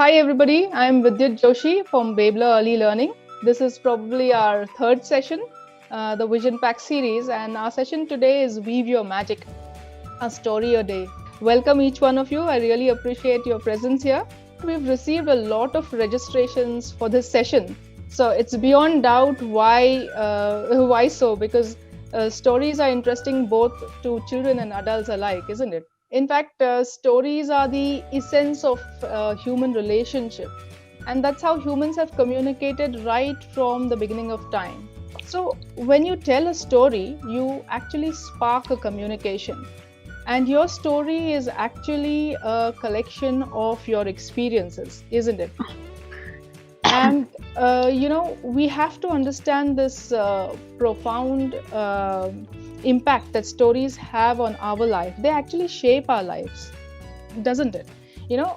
Hi everybody, I'm Vidyut Joshi from Babler Early Learning. This is probably our third session, the Vision Pack series, and our session today is Weave Your Magic, a story a day. Welcome each one of you. I really appreciate your presence here. We've received a lot of registrations for this session, so it's beyond doubt why so, because stories are interesting both to children and adults alike, isn't it? In fact, stories are the essence of human relationship, and that's how humans have communicated right from the beginning of time. So, when you tell a story, you actually spark a communication, and your story is actually a collection of your experiences, isn't it? And we have to understand this profound impact that stories have on our life. They actually shape our lives, doesn't it?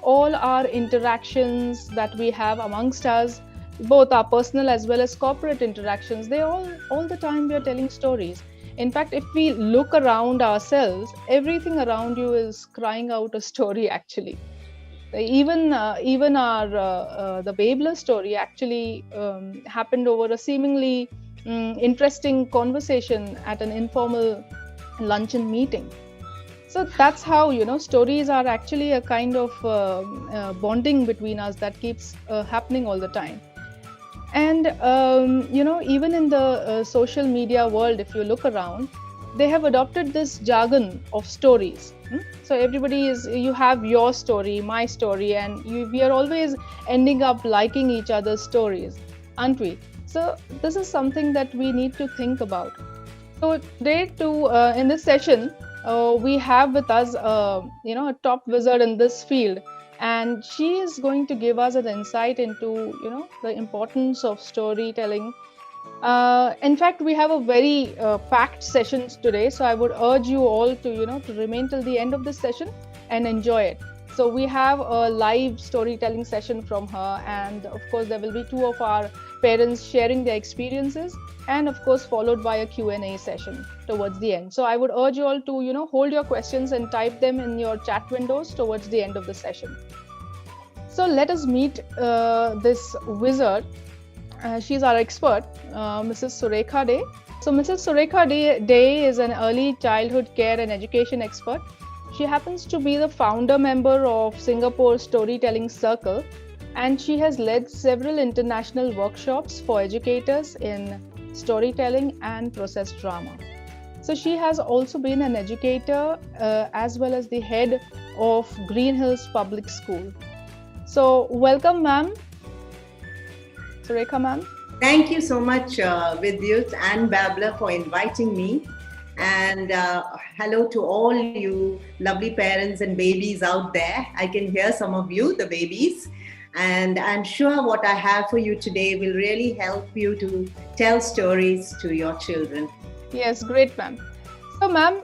All our interactions that we have amongst us, both our personal as well as corporate interactions, they all the time we are telling stories. In fact, if we look around ourselves, everything around you is crying out a story actually. Even our the Babler story actually happened over a seemingly interesting conversation at an informal luncheon meeting. So that's how stories are actually a kind of bonding between us that keeps happening all the time. And even in the social media world, if you look around, they have adopted this jargon of stories. So you have your story, my story, and we are always ending up liking each other's stories, aren't we? So this is something that we need to think about. So today, in this session, we have with us, a top wizard in this field, and she is going to give us an insight into, the importance of storytelling. In fact, we have a very packed session today, so I would urge you all to remain till the end of this session and enjoy it. So we have a live storytelling session from her, and of course there will be two of our parents sharing their experiences, and of course followed by a Q&A session towards the end. So I would urge you all to hold your questions and type them in your chat windows towards the end of the session. So let us meet this wizard. She's our expert, Mrs. Surekha Dey. So Mrs. Surekha Dey is an early childhood care and education expert. She happens to be the founder member of Singapore Storytelling Circle, and she has led several international workshops for educators in storytelling and process drama. So she has also been an educator as well as the head of Green Hills Public School. So welcome, ma'am. Surekha ma'am. Thank you so much, Vidyut and Babler, for inviting me. And hello to all you lovely parents and babies out there. I can hear some of you, the babies. And I'm sure what I have for you today will really help you to tell stories to your children. Yes, great, ma'am. So, ma'am,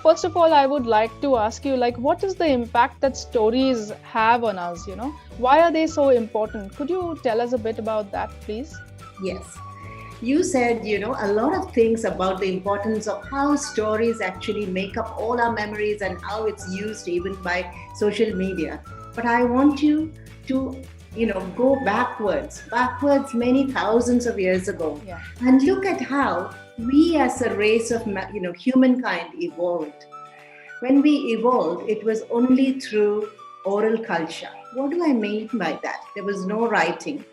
first of all, I would like to ask you, what is the impact that stories have on us? Why are they so important? Could you tell us a bit about that, please? Yes. You said, a lot of things about the importance of how stories actually make up all our memories and how it's used even by social media. But I want you to, go backwards many thousands of years ago, and look at how we as a race of, humankind evolved. When we evolved, it was only through oral culture. What do I mean by that? There was no writing.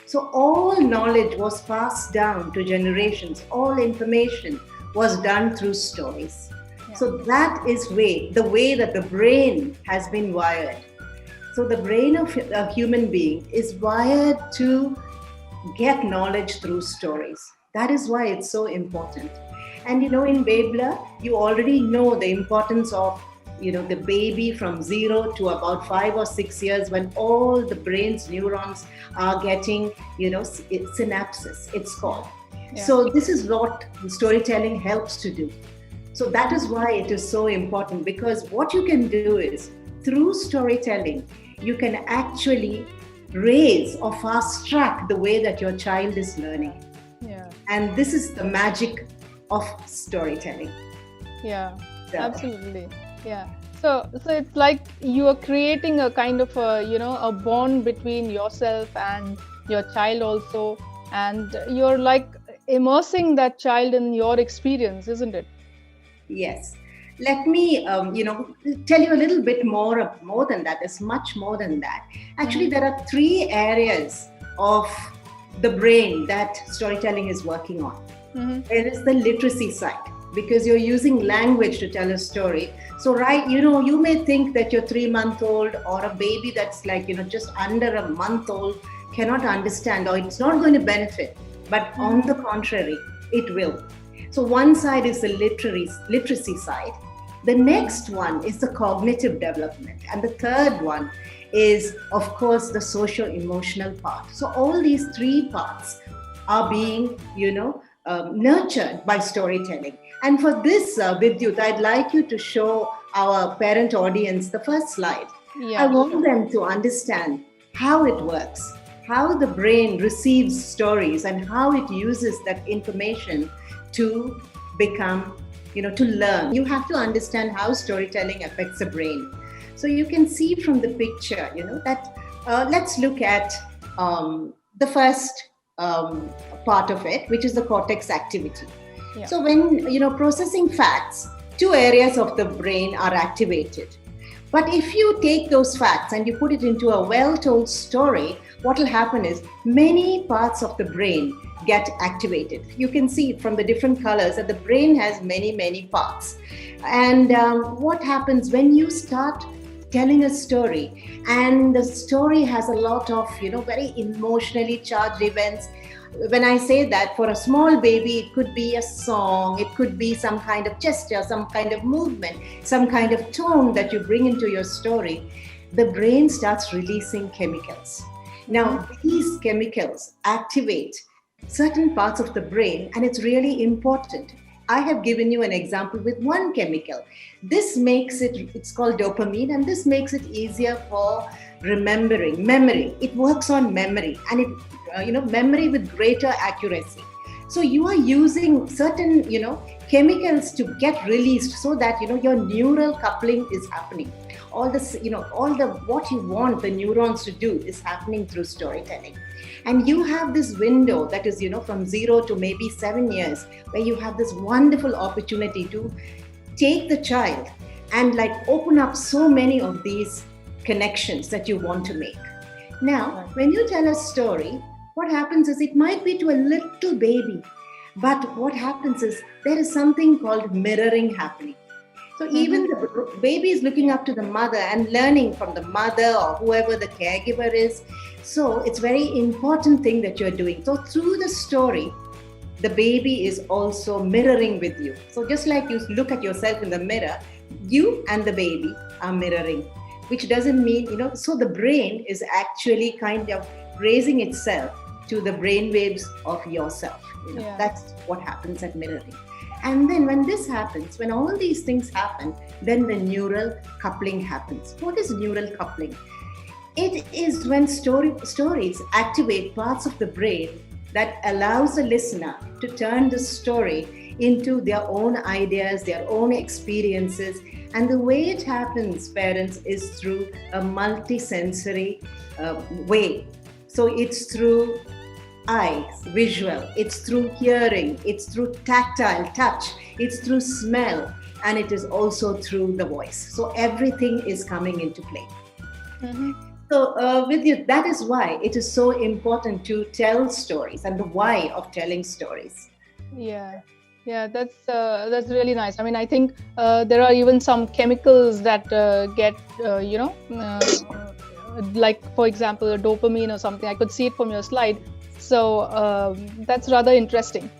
So all knowledge was passed down to generations. All information was done through stories. Yeah. So that is the way that the brain has been wired. So the brain of a human being is wired to get knowledge through stories. That is why it's so important. And in Babler, you already know the importance of the baby from 0 to about 5 or 6 years, when all the brain's neurons are getting, synapses, it's called. Yeah. So this is what storytelling helps to do. So that is why it is so important, because what you can do is, through storytelling, you can actually raise or fast track the way that your child is learning. Yeah. And this is the magic of storytelling. Yeah, so. Absolutely. Yeah. So it's like you are creating a kind of a bond between yourself and your child also, and you're like immersing that child in your experience, isn't it? Yes. Let me, tell you a little bit more than that. There's much more than that. Actually, Mm-hmm. there are three areas of the brain that storytelling is working on. Mm-hmm. There is the literacy side, because you're using language to tell a story. So, right, you may think that your 3 month old or a baby that's like, just under a month old cannot understand or it's not going to benefit. But on the contrary, it will. So, one side is the literacy side. The next one is the cognitive development. And the third one is, of course, the social emotional part. So, all these three parts are being, nurtured by storytelling. And for this, Vidyut, I'd like you to show our parent audience the first slide. I Yeah, want sure. them to understand how it works, how the brain receives stories, and how it uses that information to become, to learn. You have to understand how storytelling affects the brain. So you can see from the picture, that let's look at the first part of it, which is the cortex activity. Yeah. So when processing facts, two areas of the brain are activated. But if you take those facts and you put it into a well-told story, what will happen is many parts of the brain get activated. You can see from the different colors that the brain has many, many parts. And what happens when you start telling a story, and the story has a lot of very emotionally charged events. When I say that, for a small baby, it could be a song, it could be some kind of gesture, some kind of movement, some kind of tone that you bring into your story. The brain starts releasing chemicals. Now, these chemicals activate certain parts of the brain, and it's really important. I have given you an example with one chemical. This makes it's called dopamine, and this makes it easier for remembering, memory. It works on memory, and memory with greater accuracy. So you are using certain, chemicals to get released so that, your neural coupling is happening. All this, all the what you want the neurons to do is happening through storytelling. And you have this window that is, from 0 to maybe 7 years, where you have this wonderful opportunity to take the child and like open up so many of these connections that you want to make. Now, when you tell a story, what happens is it might be to a little baby, but what happens is there is something called mirroring happening. So even the baby is looking up to the mother and learning from the mother or whoever the caregiver is. So it's very important thing that you're doing. So through the story, the baby is also mirroring with you. So just like you look at yourself in the mirror, you and the baby are mirroring, which doesn't mean, so the brain is actually kind of raising itself to the brain waves of yourself. Yeah. That's what happens at mirroring. And then when this happens, when all these things happen, then the neural coupling happens. What is neural coupling? It is when stories activate parts of the brain that allows the listener to turn the story into their own ideas, their own experiences. And the way it happens, parents, is through a multisensory way. So it's through eyes, visual, it's through hearing, it's through tactile, touch, it's through smell, and it is also through the voice. So everything is coming into play. So with you, that is why it is so important to tell stories and the why of telling stories. Yeah, that's really nice. I mean, I think there are even some chemicals that get like, for example, dopamine or something. I could see it from your slide. So that's rather interesting.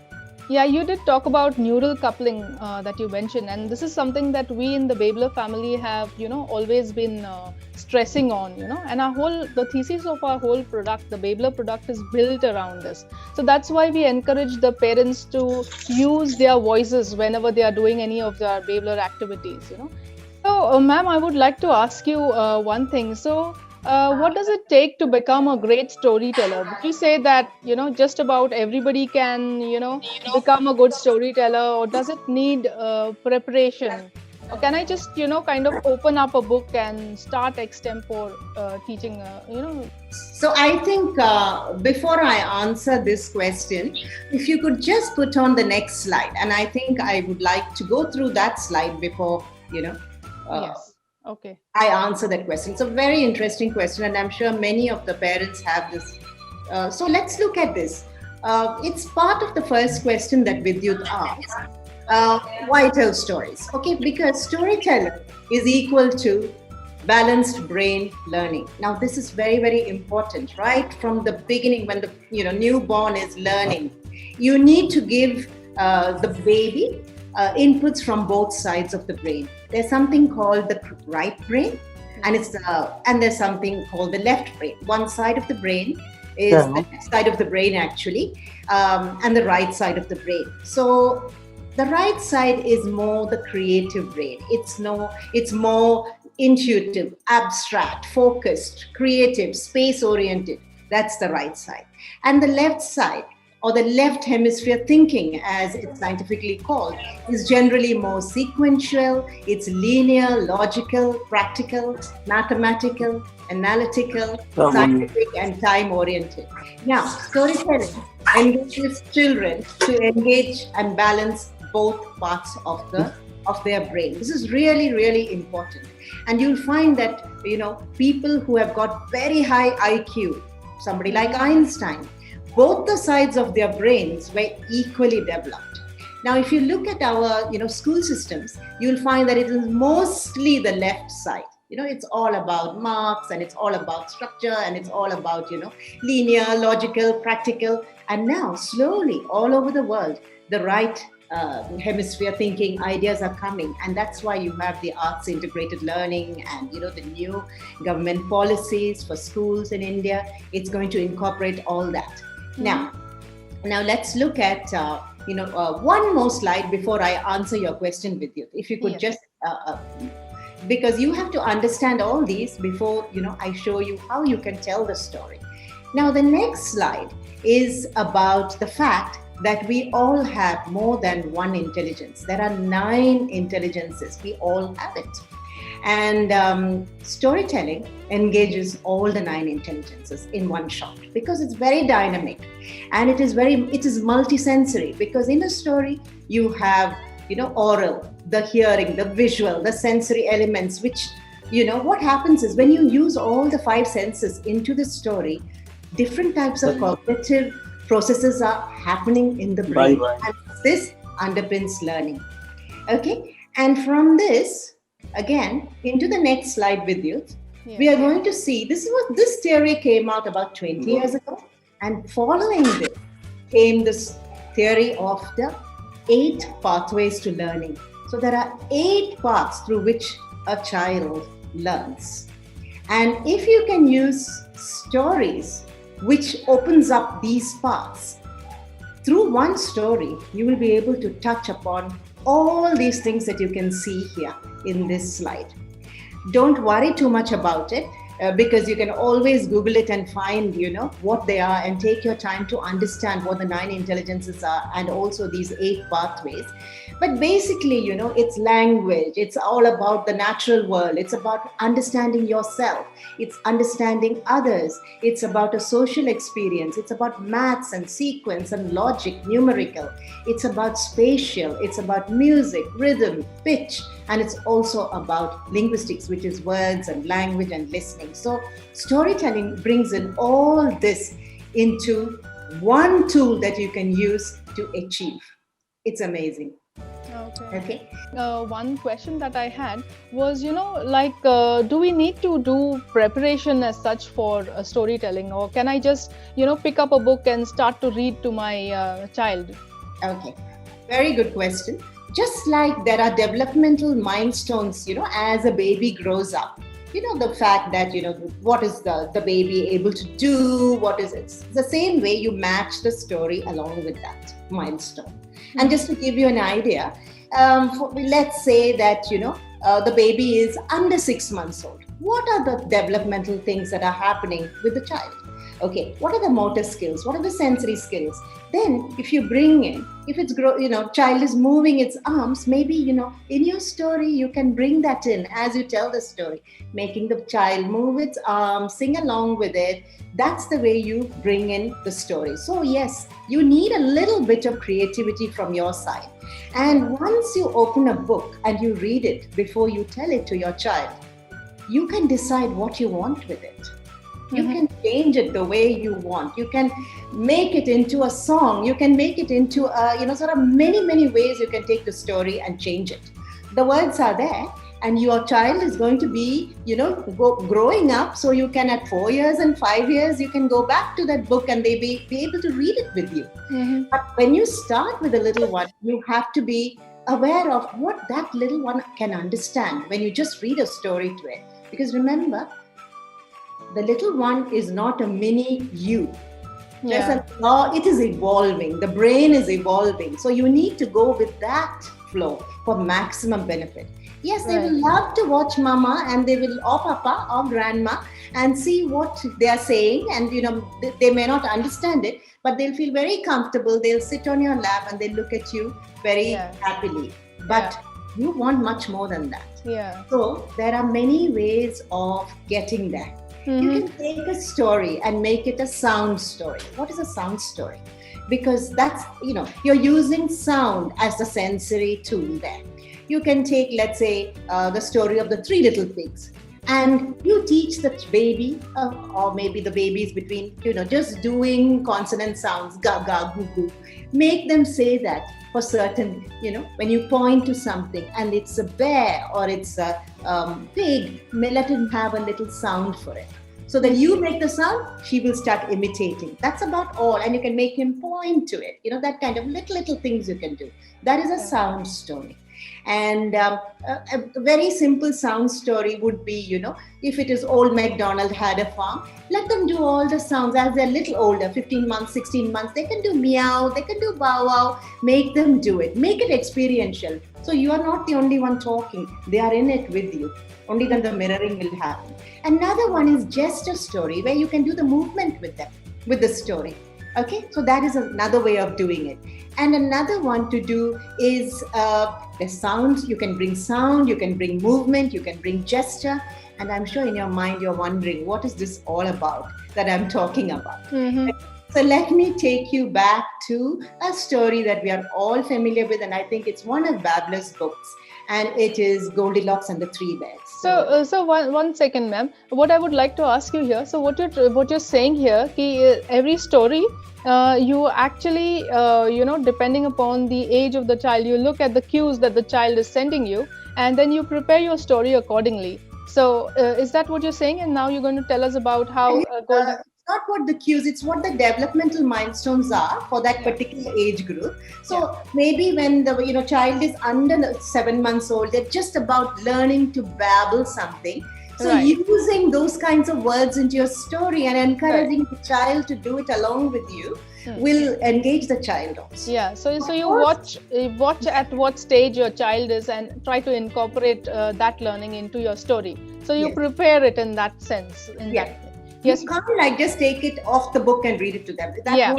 Yeah, you did talk about neural coupling that you mentioned, and this is something that we in the Babler family have, always been stressing on, and the thesis of our whole product, the Babler product, is built around this. So that's why we encourage the parents to use their voices whenever they are doing any of their Babler activities, So, ma'am, I would like to ask you one thing. So, what does it take to become a great storyteller? Would you say that, just about everybody can, become a good storyteller, or does it need preparation? Or can I just, kind of open up a book and start extempore teaching, So I think before I answer this question, if you could just put on the next slide, and I think I would like to go through that slide before, yes. Okay. I answer that question. It's a very interesting question, and I'm sure many of the parents have this. So let's look at this. It's part of the first question that Vidyut asked. Why tell stories? Okay, because storytelling is equal to balanced brain learning. Now, this is very, very important, right? From the beginning, when the newborn is learning, you need to give the baby inputs from both sides of the brain. There's something called the right brain, and there's something called the left brain. One side of the brain is the left side of the brain, actually, and the right side of the brain. So the right side is more the creative brain. It's more intuitive, abstract, focused, creative, space-oriented. That's the right side. And the left side, or the left hemisphere thinking, as it's scientifically called, is generally more sequential. It's linear, logical, practical, mathematical, analytical, scientific, and time-oriented. Now, storytelling engages children to engage and balance both parts of their brain. This is really, really important. And you'll find that, people who have got very high IQ, somebody like Einstein, both the sides of their brains were equally developed. Now, if you look at our, school systems, you'll find that it is mostly the left side. It's all about marks, and it's all about structure, and it's all about, linear, logical, practical. And now, slowly, all over the world, the right hemisphere thinking ideas are coming, and that's why you have the arts integrated learning and the new government policies for schools in India. It's going to incorporate all that. Now let's look at one more slide before I answer your question, Vidyut. If you could just because you have to understand all these before I show you how you can tell the story. Now the next slide is about the fact that we all have more than one intelligence. There are 9 intelligences. We all have it. And storytelling engages all the 9 intelligences in one shot, because it's very dynamic, and it is multisensory, because in a story you have oral, the hearing, the visual, the sensory elements, which what happens is when you use all the 5 senses into the story, different types of cognitive processes are happening in the brain. And this underpins learning. Okay, and from this, again, into the next slide with you, we are going to see this theory came out about 20 years ago, and following this came this theory of the 8 pathways to learning. So there are 8 paths through which a child learns, and if you can use stories which opens up these paths, through one story you will be able to touch upon all these things that you can see here in this slide. Don't worry too much about it, because you can always Google it and find, what they are, and take your time to understand what the 9 intelligences are, and also these 8 pathways. But basically, it's language. It's all about the natural world. It's about understanding yourself. It's understanding others. It's about a social experience. It's about maths and sequence and logic, numerical. It's about spatial. It's about music, rhythm, pitch. And it's also about linguistics, which is words and language and listening. So storytelling brings in all this into one tool that you can use to achieve. It's amazing. Okay. One question that I had was, do we need to do preparation as such for storytelling, or can I just, pick up a book and start to read to my child? Okay, very good question. Just like there are developmental milestones, as a baby grows up, the fact that, what is the baby able to do, it's the same way you match the story along with that milestone. And just to give you an idea, let's say that, the baby is under 6 months old. What are the developmental things that are happening with the child? Okay, what are the motor skills? What are the sensory skills? Then, if you bring in, if it's child is moving its arms, maybe in your story you can bring that in as you tell the story, making the child move its arms, sing along with it. That's the way you bring in the story. So yes, you need a little bit of creativity from your side. And once you open a book and you read it before you tell it to your child, you can decide what you want with it. You can change it the way you want. You can make it into a song. You can make it into sort of many ways you can take the story and change it. The words are there, and your child is going to be growing up, so you can at 4 years and 5 years you can go back to that book and they be able to read it with you. But when you start with a little one, you have to be aware of what that little one can understand when you just read a story to it. Because remember, the little one is not a mini you. There's a law, it is evolving. The brain is evolving. So you need to go with that flow for maximum benefit. Yes, they will love to watch mama and they will, or papa or grandma, and see what they are saying. And, they may not understand it, but they'll feel very comfortable. They'll sit on your lap and they'll look at you very happily. But you want much more than that. Yeah. So there are many ways of getting there. You can take a story and make it a sound story. What is a sound story? Because that's, you're using sound as the sensory tool there. You can take, let's say, the story of the three little pigs, and you teach the baby, or maybe the baby is between, just doing consonant sounds, ga, ga, goo, goo. Make them say that for certain, when you point to something and it's a bear or it's a pig, let him have a little sound for it. So that you make the sound, she will start imitating. That's about all. And you can make him point to it. That kind of little things you can do. That is a sound story. And a very simple sound story would be, if it is old MacDonald had a farm, let them do all the sounds as they're a little older, 15 months, 16 months. They can do meow, they can do bow wow. Make them do it. Make it experiential. So you are not the only one talking. They are in it with you. Only then the mirroring will happen. Another one is gesture story, where you can do the movement with them, with the story. Okay, so that is another way of doing it. And another one to do is the sounds. You can bring sound, you can bring movement, you can bring gesture. And I'm sure in your mind you're wondering, what is this all about that I'm talking about? So let me take you back to a story that we are all familiar with, and I think it's one of Babler's books, and it is Goldilocks and the Three Bears. So one second, ma'am. What I would like to ask you here. So what you're saying here, every story, you actually, depending upon the age of the child, you look at the cues that the child is sending you, and then you prepare your story accordingly. So is that what you're saying? And now you're going to tell us about how not what the cues, it's what the developmental milestones are for that particular age group. So maybe when the child is under 7 months old, they're just about learning to babble something. So using those kinds of words into your story and encouraging the child to do it along with you will engage the child also. Yeah. So you watch at what stage your child is and try to incorporate that learning into your story. So you prepare it in that sense. You can't just take it off the book and read it to them.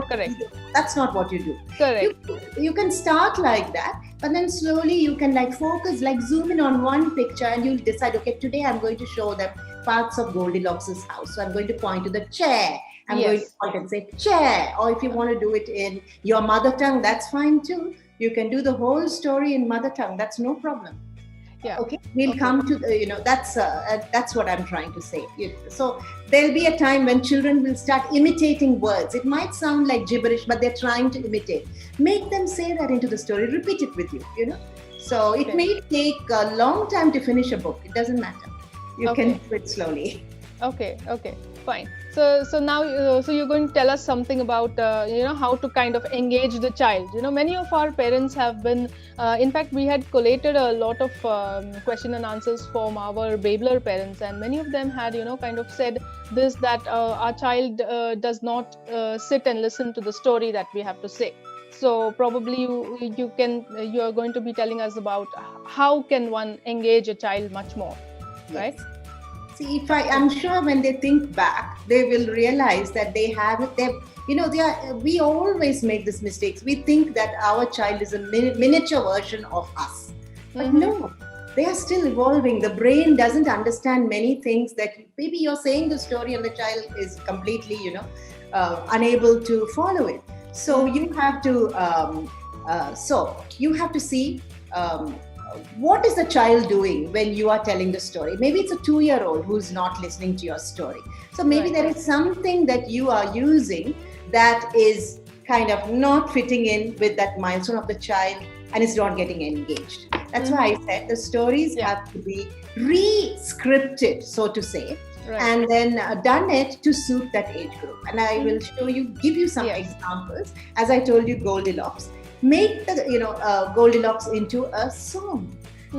Correct. That's not what you do. Correct. You can start like that, but then slowly you can focus, zoom in on one picture, and you'll decide, okay, today I'm going to show them parts of Goldilocks' house. So I'm going to point to the chair. I'm going to point and say chair. Or if you want to do it in your mother tongue, that's fine too. You can do the whole story in mother tongue. That's no problem. Yeah. Okay. We'll come to that's what I'm trying to say. So there'll be a time when children will start imitating words. It might sound like gibberish, but they're trying to imitate. Make them say that into the story. Repeat it with you. So it may take a long time to finish a book. It doesn't matter. You can do it slowly. Okay. Fine. So now, so you're going to tell us something about, how to kind of engage the child. Many of our parents have been, in fact, we had collated a lot of question and answers from our Babler parents, and many of them had, kind of said this, that our child does not sit and listen to the story that we have to say. So probably you are going to be telling us about how can one engage a child much more, right? See, I'm sure when they think back, they will realize that they have it. We always make these mistakes. We think that our child is a miniature version of us, but Mm-hmm. no, they are still evolving. The brain doesn't understand many things that maybe you're saying the story and the child is completely, unable to follow it. So you have to, see. Um, what is the child doing when you are telling the story? Maybe it's a 2-year-old who's not listening to your story. So maybe Right. there is something that you are using that is kind of not fitting in with that milestone of the child and is not getting engaged. That's why I said the stories Yeah. have to be re-scripted, so to say, Right. and then done it to suit that age group. And I will give you some Yes. examples. As I told you, Goldilocks. Make the Goldilocks into a song.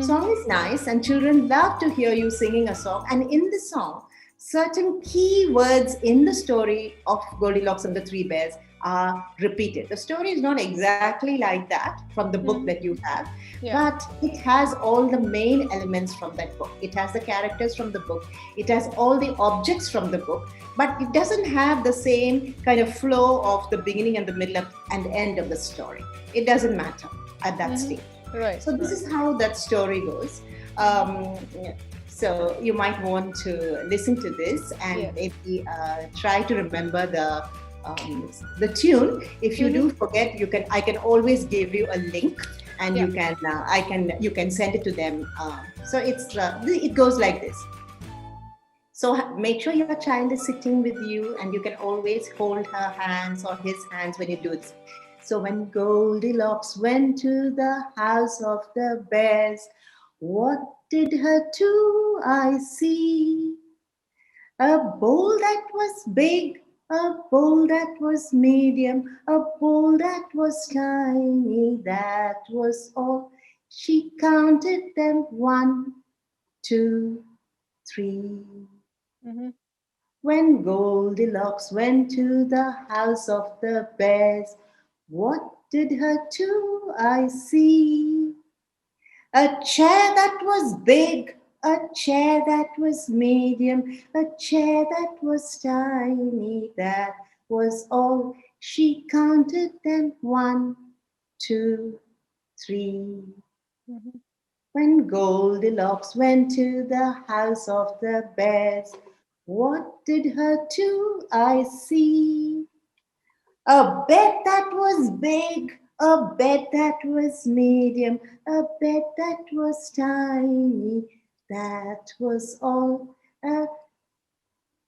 Song is nice, and children love to hear you singing a song. And in the song, certain key words in the story of Goldilocks and the Three Bears are repeated. The story is not exactly like that from the book that you have, but it has all the main elements from that book. It has the characters from the book, it has all the objects from the book, but it doesn't have the same kind of flow of the beginning and the middle and end of the story. It doesn't matter at that stage. Right. So this is how that story goes. So you might want to listen to this and maybe try to remember the tune. If you do forget, I can always give you a link, and you can send it to them. So it goes like this. So make sure your child is sitting with you, and you can always hold her hands or his hands when you do this. So when Goldilocks went to the house of the bears, what did her two eyes see? A bowl that was big, a bowl that was medium, a bowl that was tiny, that was all. She counted them 1, 2, 3. When Goldilocks went to the house of the bears, what did her two eyes see? A chair that was big, a chair that was medium, a chair that was tiny, that was all. She counted them 1, 2, 3. When Goldilocks went to the house of the bears, what did her two eyes see? A bed that was big, a bed that was medium, a bed that was tiny, that was all. A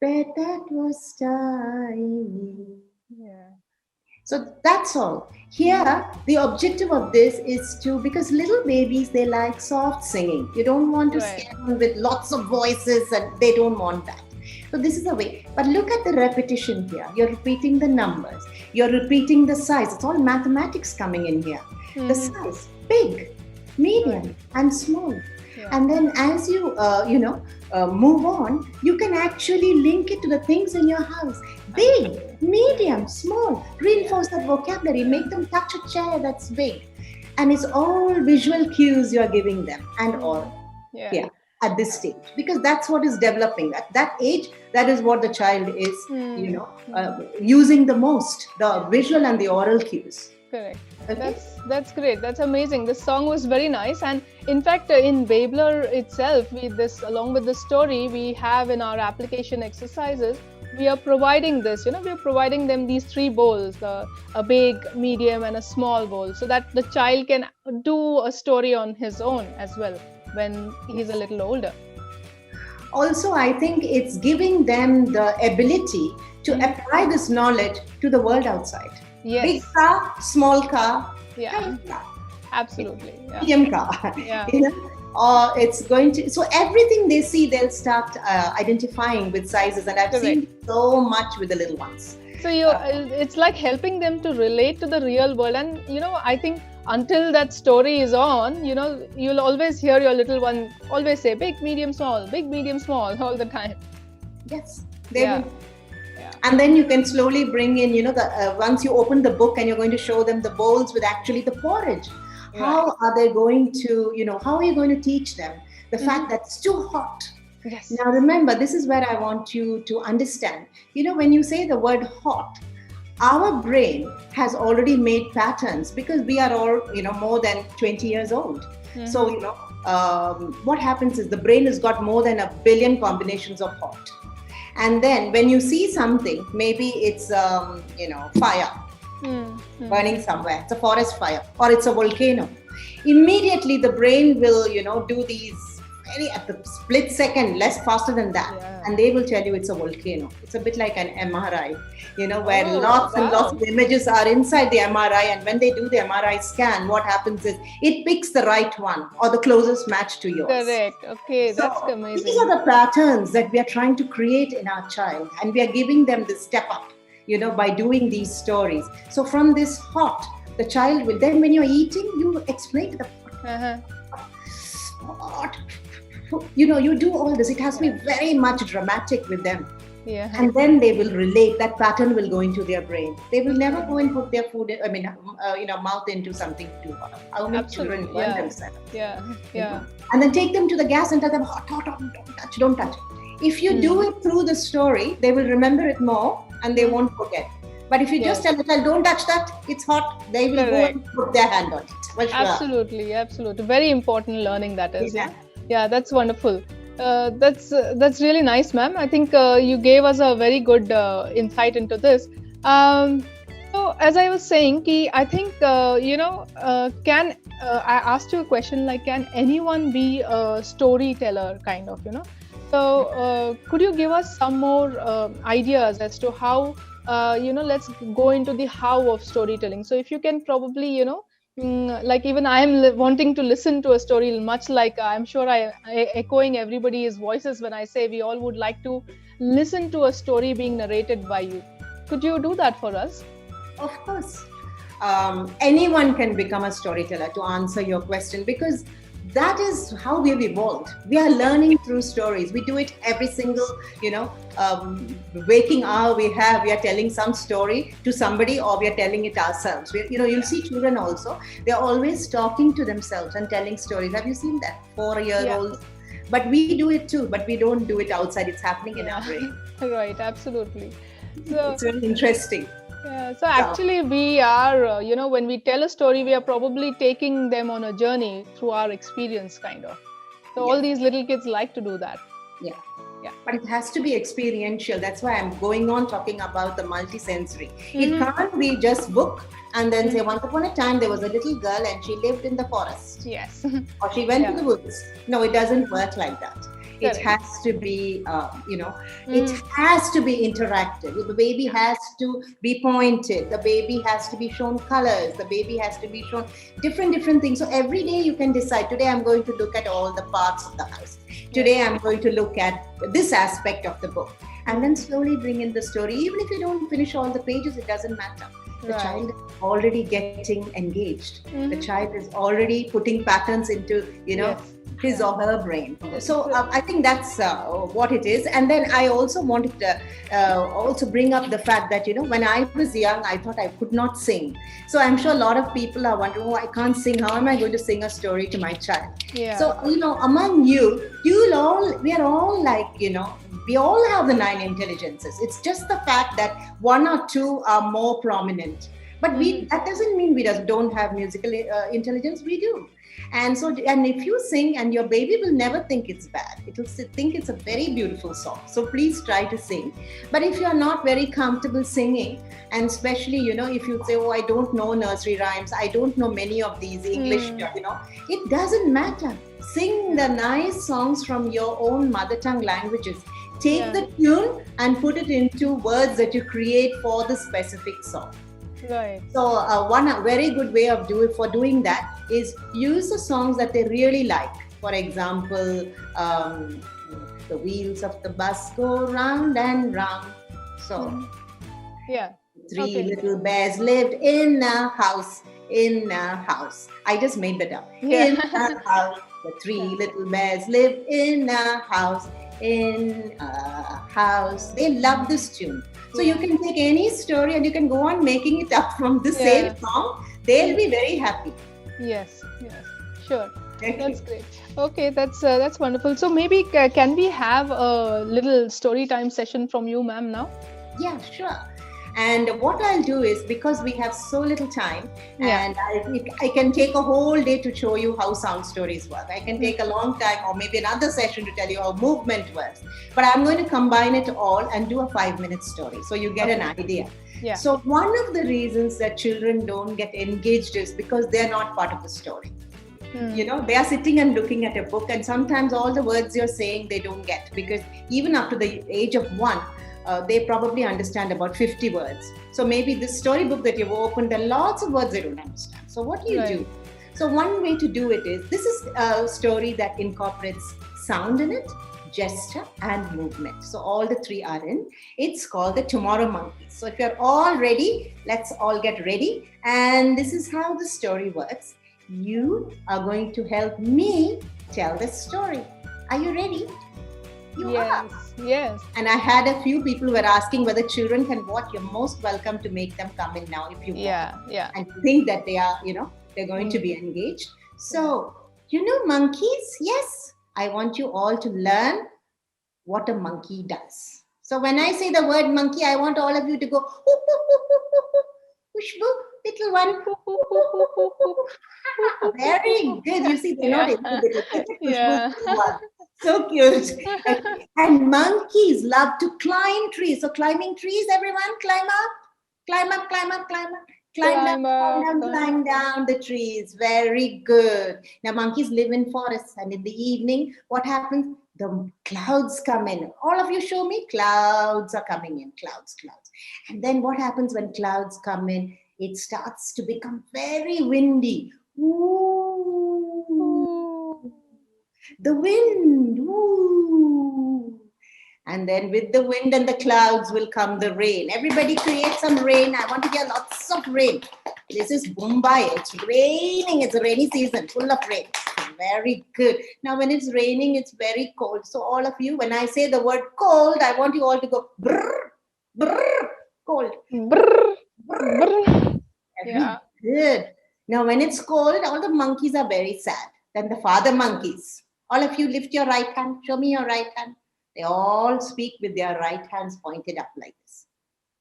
bed that was tiny. So that's all. Here, the objective of this is because little babies, they like soft singing. You don't want to scare them with lots of voices, and they don't want that. So this is a way. But look at the repetition here. You're repeating the numbers. You're repeating the size. It's all mathematics coming in here. The size, big, medium, and small. And then as you, move on, you can actually link it to the things in your house. Big, medium, small. Reinforce that vocabulary. Make them touch a chair that's big. And it's all visual cues you're giving them and all. At this stage, because that's what is developing. At that age, that is what the child is, using the most, the visual and the oral cues. Correct. Okay. That's great. That's amazing. This song was very nice, and in fact, in Babler itself, along with the story, we have in our application exercises, we are providing this. We are providing them these 3 bowls: a big, medium, and a small bowl, so that the child can do a story on his own as well when he's a little older. Also, I think it's giving them the ability to apply this knowledge to the world outside. Yes. Big car, small car, tiny car. Absolutely. Medium car. Or it's going to, so everything they see, they'll start identifying with sizes, and I've seen so much with the little ones. So it's like helping them to relate to the real world, and I think until that story is on, you'll always hear your little one always say big, medium, small, big, medium, small all the time. Yes, they will. And then you can slowly bring in, once you open the book and you're going to show them the bowls with actually the porridge. How are they going to, how are you going to teach them the fact that it's too hot? Yes. Now, remember, this is where I want you to understand. When you say the word hot, our brain has already made patterns because we are all, more than 20 years old. Mm-hmm. So, what happens is the brain has got more than 1 billion combinations of hot. And then when you see something, maybe it's, fire burning somewhere, it's a forest fire, or it's a volcano. Immediately the brain will, do these very at the split second, less faster than that, and they will tell you it's a volcano. It's a bit like an MRI, where lots and lots of images are inside the MRI, and when they do the MRI scan, what happens is it picks the right one or the closest match to yours. Correct. Okay, so that's amazing. These are the patterns that we are trying to create in our child, and we are giving them the step up, by doing these stories. So from this hot, the child will then, when you're eating, you explain to the hot. You do all this. It has to be very much dramatic with them. Yeah. And then they will relate. That pattern will go into their brain. They will never go and put their food, mouth into something too hot. How many children burn themselves? Yeah. And then take them to the gas and tell them, hot, don't touch. If you do it through the story, they will remember it more and they won't forget. But if you just tell the child, don't touch that, it's hot, they will go and put their hand on it. Absolutely. Very important learning that is. Yeah, that's wonderful. That's really nice, ma'am. I think you gave us a very good insight into this. So as I was saying, I think I asked you a question like, can anyone be a storyteller, kind of, So could you give us some more ideas as to how, let's go into the how of storytelling. So if you can probably, like even I am wanting to listen to a story, much like I'm sure I echoing everybody's voices when I say we all would like to listen to a story being narrated by you. Could you do that for us? Of course. Anyone can become a storyteller, to answer your question, because that is how we've evolved. We are learning through stories. We do it every single, waking hour we are telling some story to somebody, or we are telling it ourselves. You'll see children also. They're always talking to themselves and telling stories. Have you seen that? 4-year-olds. But we do it too, but we don't do it outside. It's happening in our brain. Right, absolutely. So it's very interesting. Yeah, so actually we are, when we tell a story, we are probably taking them on a journey through our experience, kind of. So all these little kids like to do that. Yeah. But it has to be experiential. That's why I'm going on talking about the multisensory. It can't be just book and then say, once upon a time there was a little girl and she lived in the forest. Yes. Or she went to the woods. No, it doesn't work like that. It has to be, it has to be interactive. The baby has to be pointed. The baby has to be shown colors. The baby has to be shown different things. So every day you can decide, today I'm going to look at all the parts of the house. Today I'm going to look at this aspect of the book. And then slowly bring in the story. Even if you don't finish all the pages, it doesn't matter. The child is already getting engaged. The child is already putting patterns into, his or her brain. So I think that's what it is. And then I also wanted to also bring up the fact that, when I was young, I thought I could not sing. So I'm sure a lot of people are wondering, I can't sing. How am I going to sing a story to my child? Yeah. So, among we are all like, we all have the 9 intelligences. It's just the fact that 1 or 2 are more prominent. But that doesn't mean we don't have musical intelligence. We do. And if you sing, and your baby will never think it's bad. It will think it's a very beautiful song. So please try to sing. But if you're not very comfortable singing, and especially, if you say, I don't know nursery rhymes, I don't know many of these English, it doesn't matter. Sing the nice songs from your own mother tongue languages. Take the tune and put it into words that you create for the specific song. Right. So one very good way of doing that is use the songs that they really like. For example, the wheels of the bus go round and round. So, 3 little bears lived in a house. I just made that up. In a house. The 3 little bears lived in a house. In a house. They love this tune. So you can take any story and you can go on making it up from the same song. They'll be very happy. Yes, sure. That's great. Okay, that's wonderful. So maybe can we have a little story time session from you, ma'am, now? Yeah, sure. And what I'll do is, because we have so little time, Yeah. and I can take a whole day to show you how sound stories work. I can Mm. take a long time, or maybe another session to tell you how movement works. But I'm going to combine it all and do a 5 minute story so you get an Okay. idea. Yeah. So, one of the reasons that children don't get engaged is because they're not part of the story. They are sitting and looking at a book, and sometimes all the words you're saying they don't get, because even up to the age of 1, they probably understand about 50 words. So maybe this storybook that you've opened, there are lots of words they don't understand. So what do you Right. do? So one way to do it is, this is a story that incorporates sound in it, gesture, and movement. So all the three are in. It's called the Tomorrow Monkeys. So if you're all ready, let's all get ready. And this is how the story works. You are going to help me tell the story. Are you ready? You are. Yes. Yes. And I had a few people were asking whether children can watch. You're most welcome to make them come in now if you want. Yeah. Yeah. And think that they are, they're going to be engaged. So, monkeys? Yes. I want you all to learn what a monkey does. So when I say the word monkey, I want all of you to go, Pushbu, little one. Very good. You see, they're not able to get it. Yeah. So cute. And monkeys love to climb trees. So climbing trees, everyone, climb up, climb up, climb up, climb up. Climb down, climb down, climb down the trees. Very good. Now, monkeys live in forests, and in the evening, what happens? The clouds come in. All of you show me. Clouds are coming in. Clouds. And then what happens when clouds come in? It starts to become very windy. Ooh. The wind. Ooh. And then with the wind and the clouds will come the rain. Everybody create some rain. I want to get lots of rain. This is Mumbai. It's raining. It's a rainy season, full of rain. Very good. Now, when it's raining, it's very cold. So all of you, when I say the word cold, I want you all to go brrr, brrr, cold. Brrr, brrr. Yeah. Good. Now, when it's cold, all the monkeys are very sad. Then the father monkeys. All of you lift your right hand. Show me your right hand. They all speak with their right hands pointed up like this.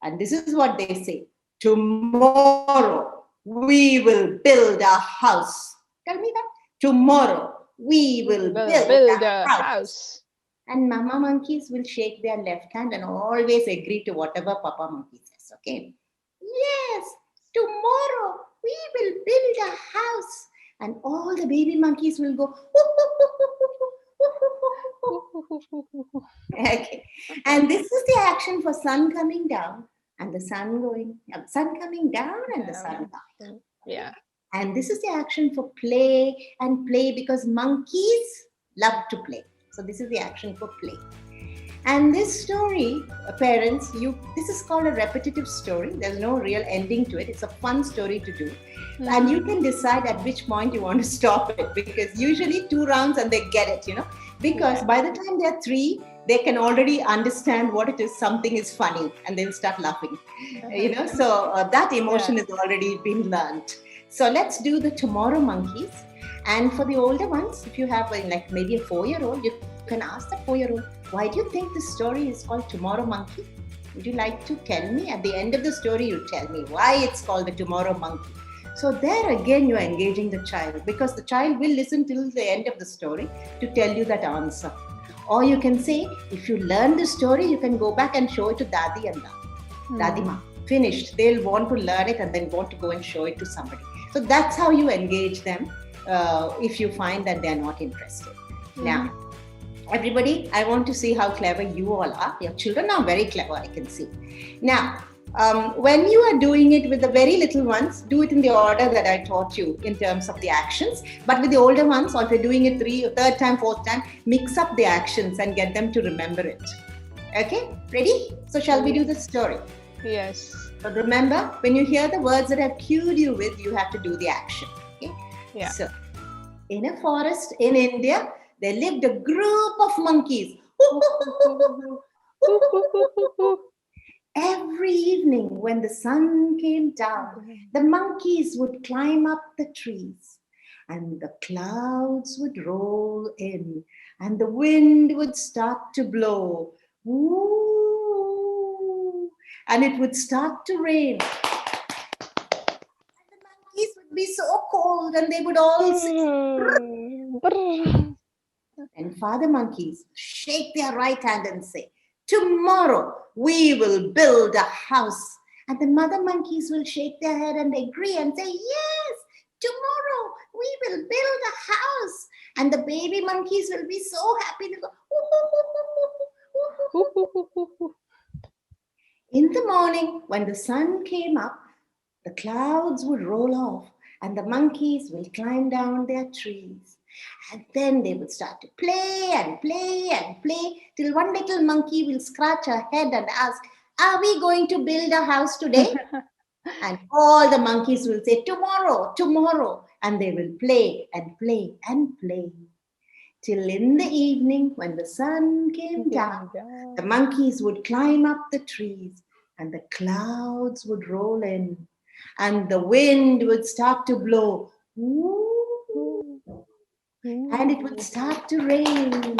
And this is what they say. Tomorrow, we will build a house. Tell me that. Tomorrow, we will build a house. And mama monkeys will shake their left hand and always agree to whatever papa monkey says. Okay? Yes, tomorrow, we will build a house. And all the baby monkeys will go, okay. And this is the action for sun coming down and the sun coming down and the sun going. Yeah. And this is the action for play because monkeys love to play. So this is the action for play. And this story, parents, this is called a repetitive story. There's no real ending to it. It's a fun story to do. Mm-hmm. And you can decide at which point you want to stop it, because usually 2 rounds and they get it, because by the time they're 3, they can already understand what it is. Something is funny and they'll start laughing, so that emotion has already been learned. So let's do the Tomorrow Monkeys. And for the older ones, if you have like maybe a 4-year-old, you can ask the 4-year-old, why do you think this story is called Tomorrow Monkey? Would you like to tell me? At the end of the story, you tell me why it's called the Tomorrow Monkey. So there again, you're engaging the child, because the child will listen till the end of the story to tell you that answer. Or you can say, if you learn the story, you can go back and show it to Dadi and Dadi Ma. Finished. They'll want to learn it and then want to go and show it to somebody. So that's how you engage them if you find that they're not interested. Now, everybody, I want to see how clever you all are. Your children are very clever, I can see. Now, when you are doing it with the very little ones, do it in the order that I taught you in terms of the actions. But with the older ones, or if you're doing it 3rd time, 4th time, mix up the actions and get them to remember it. Okay, ready? So shall we do the story? Yes. But remember, when you hear the words that I've cued you with, you have to do the action. Okay? Yeah. So, in a forest in India, there lived a group of monkeys. Every evening when the sun came down, the monkeys would climb up the trees. and the clouds would roll in, and the wind would start to blow. Ooh, and it would start to rain. And the monkeys would be so cold, and they would all say, and father monkeys shake their right hand and say, tomorrow we will build a house. And the mother monkeys will shake their head and agree and say, yes, tomorrow we will build a house. And the baby monkeys will be so happy. They go, in the morning, when the sun came up, the clouds would roll off and the monkeys will climb down their trees. And then they would start to play and play and play till one little monkey will scratch her head and ask, are we going to build a house today? And all the monkeys will say, tomorrow, tomorrow. And they will play and play and play. Till in the evening, when the sun came down, the monkeys would climb up the trees and the clouds would roll in and the wind would start to blow. Ooh, and it would start to rain.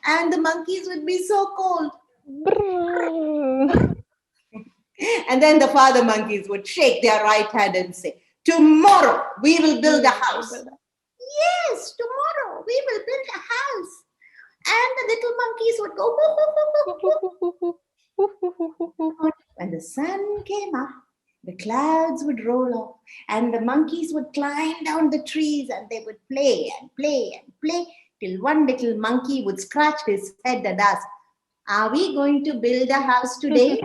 And the monkeys would be so cold. And then the father monkeys would shake their right hand and say, tomorrow we will build a house. Yes, tomorrow we will build a house. And the little monkeys would go. When the sun came up, the clouds would roll off and the monkeys would climb down the trees and they would play and play and play till one little monkey would scratch his head and ask, are we going to build a house today?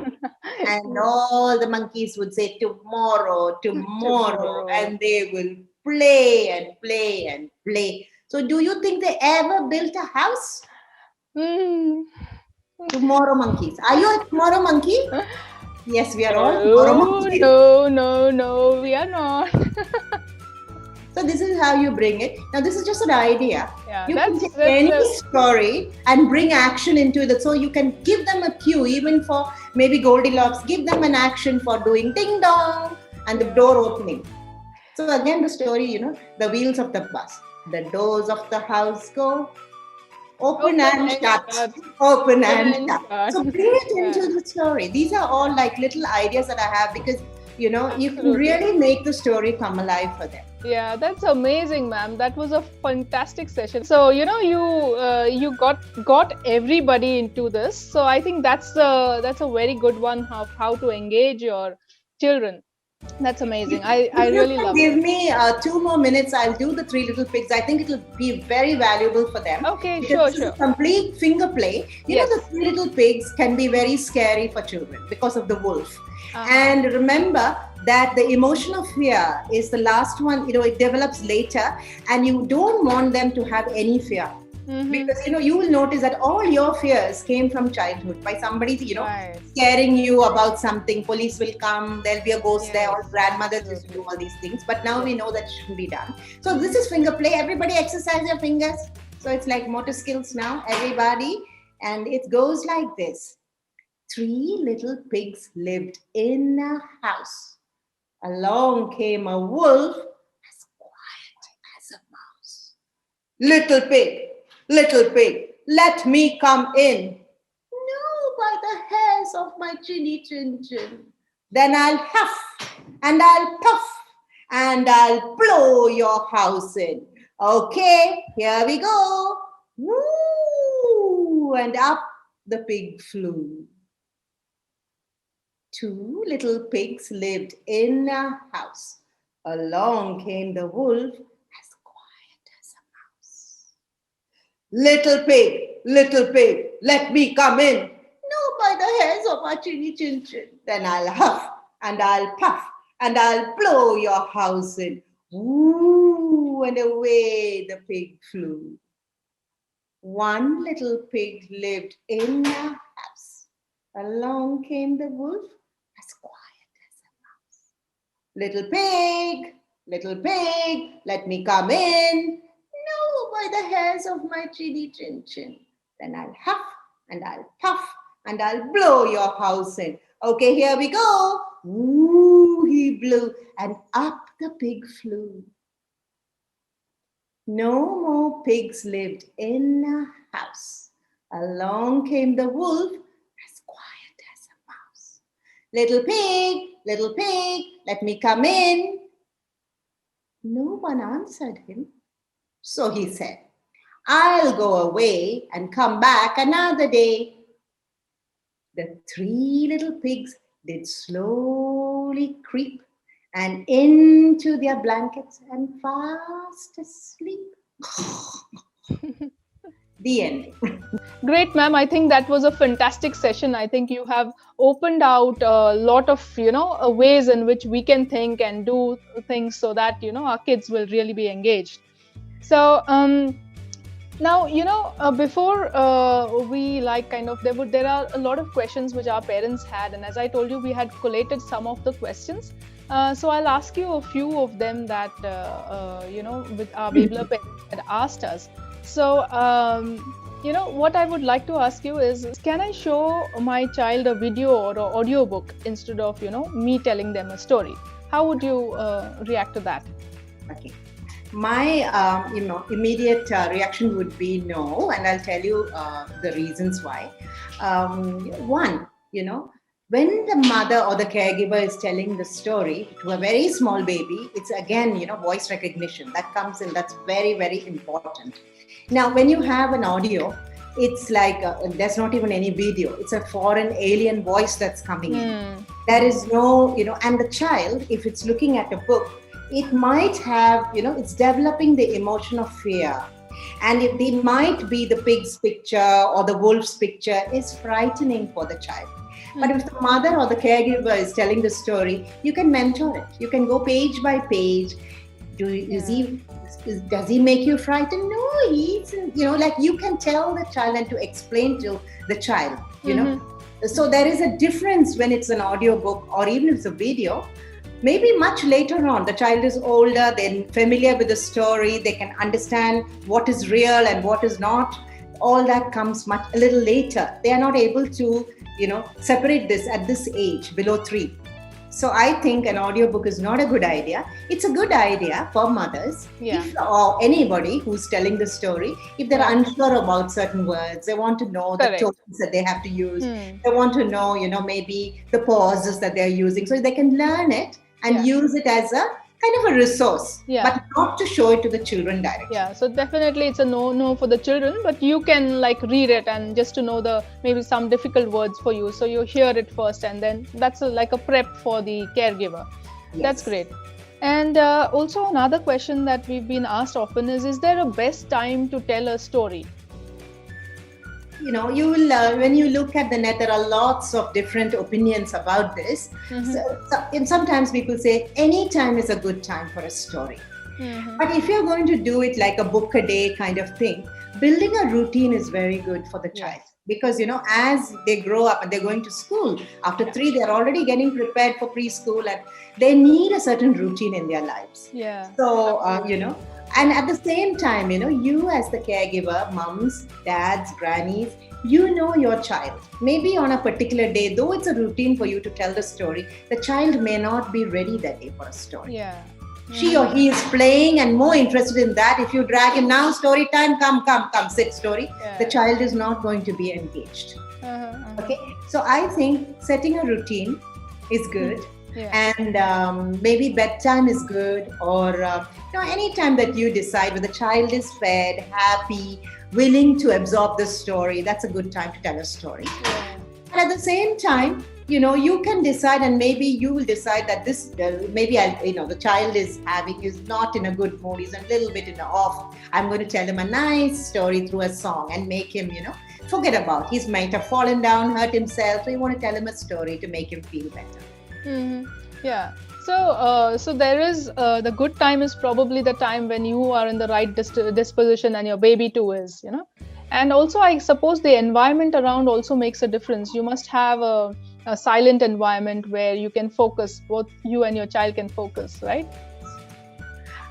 And all the monkeys would say, tomorrow, tomorrow. And they will play and play and play. So do you think they ever built a house? Tomorrow monkeys. Are you a tomorrow monkey? Yes, we are all tomorrow monkeys. No, we are not. So this is how you bring it. Now this is just an idea. Yeah, you can take any story and bring action into it. So you can give them a cue, even for maybe Goldilocks, give them an action for doing ding dong and the door opening. So again, the story, the wheels of the bus, the doors of the house go open and shut, open and shut. So bring it into the story. These are all like little ideas that I have because, you can really make the story come alive for them. Yeah, that's amazing, ma'am. That was a fantastic session. So, you got everybody into this. So I think that's a very good one of how to engage your children. That's amazing. I really love it. Give me 2 more minutes. I'll do the Three Little Pigs. I think it'll be very valuable for them. Okay, sure. Complete finger play. The Three Little Pigs can be very scary for children because of the wolf. And remember that the emotion of fear is the last one. It develops later, and you don't want them to have any fear. Mm-hmm. Because you will notice that all your fears came from childhood by somebody scaring you about something. Police will come, there'll be a ghost there, or grandmothers used to do all these things, but now we know that shouldn't be done. So this is finger play. Everybody exercise your fingers. So it's like motor skills now, everybody, and it goes like this. 3 little pigs lived in a house. Along came a wolf as quiet as a mouse. Little pig, let me come in. No, by the hairs of my chinny chin chin. Then I'll huff and I'll puff and I'll blow your house in. Okay, here we go. Woo! And up the pig flew. 2 little pigs lived in a house. Along came the wolf as quiet as a mouse. Little pig, let me come in. No, by the hairs of my chinny chin chin. Then I'll huff and I'll puff and I'll blow your house in. Ooh, and away the pig flew. 1 little pig lived in a house. Along came the wolf as quiet as a mouse. Little pig, let me come in. No, by the hairs of my chinny chin chin. Then I'll huff and I'll puff and I'll blow your house in. Okay, here we go. Ooh, he blew and up the pig flew. No more pigs lived in a house. Along came the wolf, as quiet as a mouse. Little pig, let me come in. No one answered him. So he said, I'll go away and come back another day. The three little pigs did slowly creep and into their blankets and fast asleep. The end. Great, ma'am. I think that was a fantastic session. I think you have opened out a lot of, ways in which we can think and do things so that, our kids will really be engaged. So, now, before we there are a lot of questions which our parents had, and as I told you, we had collated some of the questions. So I'll ask you a few of them that with our Babler parents had asked us. So what I would like to ask you is, can I show my child a video or an audio book instead of me telling them a story? How would you react to that? Okay. My immediate reaction would be no, and I'll tell you the reasons why. One, when the mother or the caregiver is telling the story to a very small baby, it's again, voice recognition that comes in. That's very, very important. Now, when you have an audio, it's like there's not even any video. It's a foreign alien voice that's coming in. There is no, and the child, if it's looking at a book, it might have, it's developing the emotion of fear. And it might be the pig's picture or the wolf's picture is frightening for the child. But if the mother or the caregiver is telling the story, you can mentor it. You can go page by page. Does he make you frightened? No, he's, you can tell the child and to explain to the child, So there is a difference when it's an audio book or even if it's a video. Maybe much later on, the child is older, they're familiar with the story, they can understand what is real and what is not. All that comes a little later. They are not able to, separate this at this age, below 3. So I think an audiobook is not a good idea. It's a good idea for mothers or anybody who's telling the story. If they're unsure about certain words, they want to know the tones that they have to use. They want to know, maybe the pauses that they're using so they can learn it and use it as a kind of a resource, but not to show it to the children directly. Yeah, so definitely it's a no for the children, but you can read it and just to know maybe some difficult words for you. So you hear it first and then that's like a prep for the caregiver. Yes. That's great. And also another question that we've been asked often is there a best time to tell a story? You will, when you look at the net, there are lots of different opinions about this. And sometimes people say any time is a good time for a story. But if you're going to do it like a book a day kind of thing, building a routine is very good for the child. Because, as they grow up and they're going to school, after 3, they're already getting prepared for preschool and they need a certain routine in their lives. So, and at the same time, you as the caregiver, mums, dads, grannies, your child. Maybe on a particular day, though it's a routine for you to tell the story, the child may not be ready that day for a story. She or he is playing and more interested in that. If you drag him now, story time, come, sit story. The child is not going to be engaged. Okay, so I think setting a routine is good. And maybe bedtime is good, or any time that you decide when the child is fed, happy, willing to absorb the story, that's a good time to tell a story. And at the same time, you can decide, and maybe you will decide that this, the child is not in a good mood, he's a little bit in a off. I'm going to tell him a nice story through a song and make him, forget about. He might have fallen down, hurt himself, so you want to tell him a story to make him feel better. Yeah. So there is the good time is probably the time when you are in the right disposition and your baby too is, And also, I suppose the environment around also makes a difference. You must have a silent environment where you can focus, both you and your child can focus, right?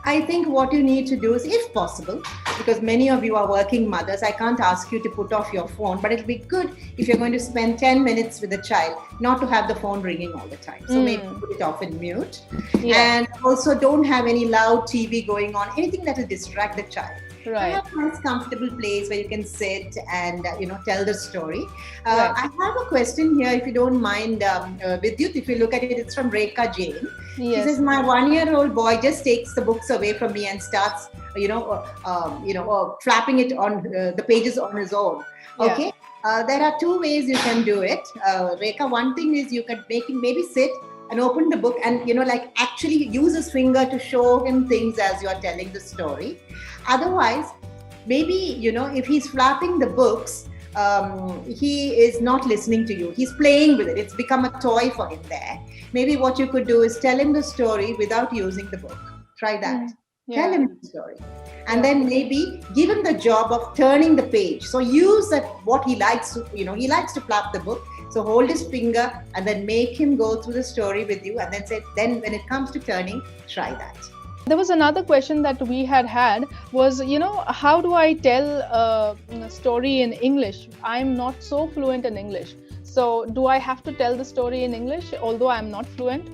I think what you need to do is, if possible, because many of you are working mothers, I can't ask you to put off your phone, but it'll be good if you're going to spend 10 minutes with a child, not to have the phone ringing all the time. So maybe put it off in mute. Yeah. And also don't have any loud TV going on, anything that will distract the child. Right. Have a nice comfortable place where you can sit and tell the story. Right. I have a question here, if you don't mind, Vidyut. If you look at it, it's from Rekha Jain. She Yes. says, my 1-year-old boy just takes the books away from me and starts flapping it on the pages on his own. Okay. There are two ways you can do it, Rekha. One thing is you can make him maybe sit and open the book and actually use his finger to show him things as you are telling the story. Otherwise, maybe if he's flapping the books, he is not listening to you, he's playing with it, it's become a toy for him there. Maybe what you could do is tell him the story without using the book. Try that. Tell him the story, and then maybe give him the job of turning the page. So use that, what he likes to, he likes to flap the book. So hold his finger and then make him go through the story with you, and then say, then when it comes to turning, try that. There was another question that we had was, how do I tell a story in English? I'm not so fluent in English. So do I have to tell the story in English, although I'm not fluent?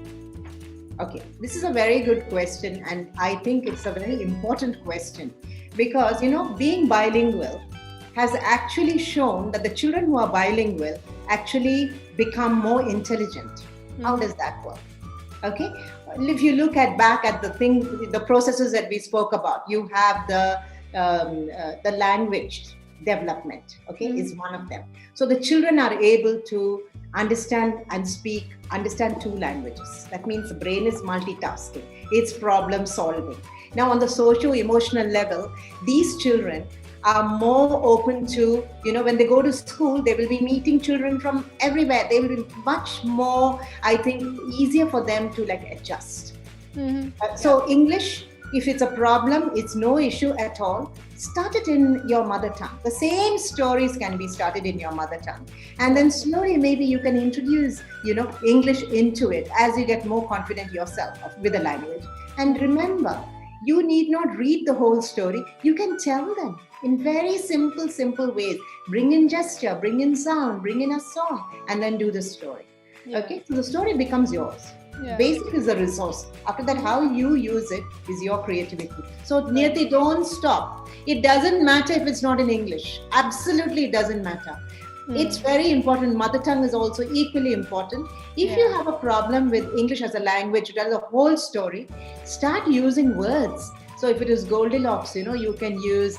Okay, this is a very good question, and I think it's a very important question, because, being bilingual has actually shown that the children who are bilingual actually become more intelligent. How does that work? Okay, if you look back at the processes that we spoke about, you have the language development. Okay, is one of them. So the children are able to understand two languages. That means the brain is multitasking. It's problem solving. Now, on the socio-emotional level, these children are more open to, when they go to school, they will be meeting children from everywhere. They will be much more, I think, easier for them to adjust. So English, if it's a problem, it's no issue at all. Start it in your mother tongue. The same stories can be started in your mother tongue. And then slowly, maybe you can introduce, English into it as you get more confident yourself with the language. And remember, you need not read the whole story. You can tell them in very simple ways. Bring in gesture, bring in sound, bring in a song, and then do the story. Okay, so the story becomes yours. Basic is the resource. After that, how you use it is your creativity. So Niyati, don't stop. It doesn't matter if it's not in English. Absolutely, it doesn't matter. It's very important. Mother tongue is also equally important. If you have a problem with English as a language, to tell the whole story, start using words. So if it is Goldilocks, you can use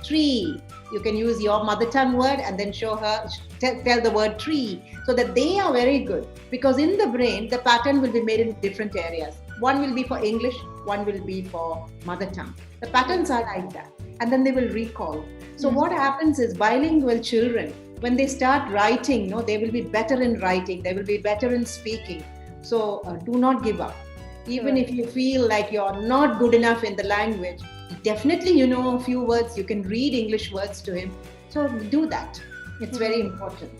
tree. You can use your mother tongue word and then show her, tell the word tree, so that they are very good. Because in the brain, the pattern will be made in different areas. One will be for English, one will be for mother tongue. The patterns are like that. And then they will recall. So what happens is, bilingual children, when they start writing, they will be better in writing. They will be better in speaking. So do not give up. Even if you feel like you're not good enough in the language, definitely a few words. You can read English words to him. So do that. It's very important.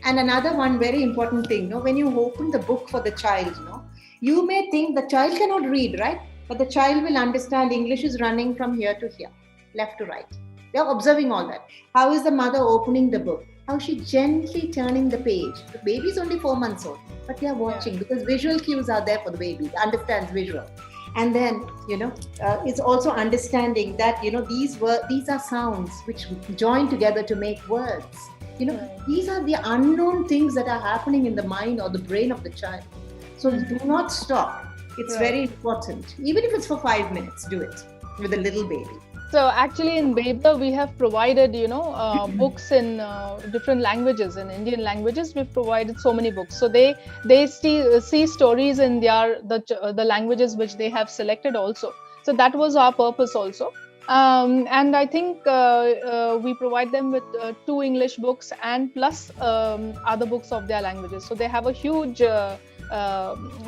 And another one very important thing, when you open the book for the child, you may think the child cannot read, right? But the child will understand English is running from here to here, left to right. They're observing all that. How is the mother opening the book? How she gently turning the page. The baby is only 4 months old, but they are watching because visual cues are there for the baby. It understands visual. And then, it's also understanding that, these are sounds which join together to make words. These are the unknown things that are happening in the mind or the brain of the child. So do not stop. It's very important. Even if it's for 5 minutes, do it with a little baby. So actually in Babler, we have provided, books in different languages. In Indian languages, we've provided so many books. So they see stories in the languages which they have selected also. So that was our purpose also. And I think we provide them with 2 English books and plus other books of their languages. So they have a huge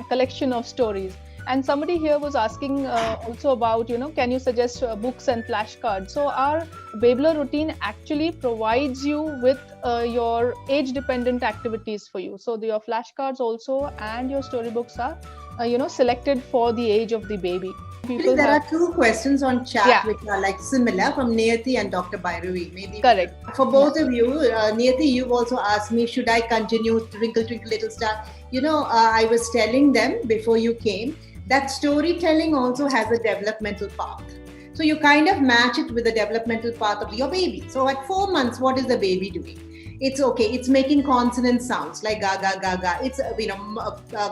collection of stories. And somebody here was asking also about, can you suggest books and flashcards? So our Babler routine actually provides you with your age-dependent activities for you. So your flashcards also and your storybooks are, selected for the age of the baby. People there have. are two questions on chat Yeah. which are like similar from Niyati and Dr. Bhairavi. Maybe Correct. for both of you, Niyati, you've also asked me, should I continue Twinkle Twinkle Little Star? I was telling them before you came that storytelling also has a developmental path. So you kind of match it with the developmental path of your baby. So at 4 months, what is the baby doing? It's okay. It's making consonant sounds like ga ga ga ga. It's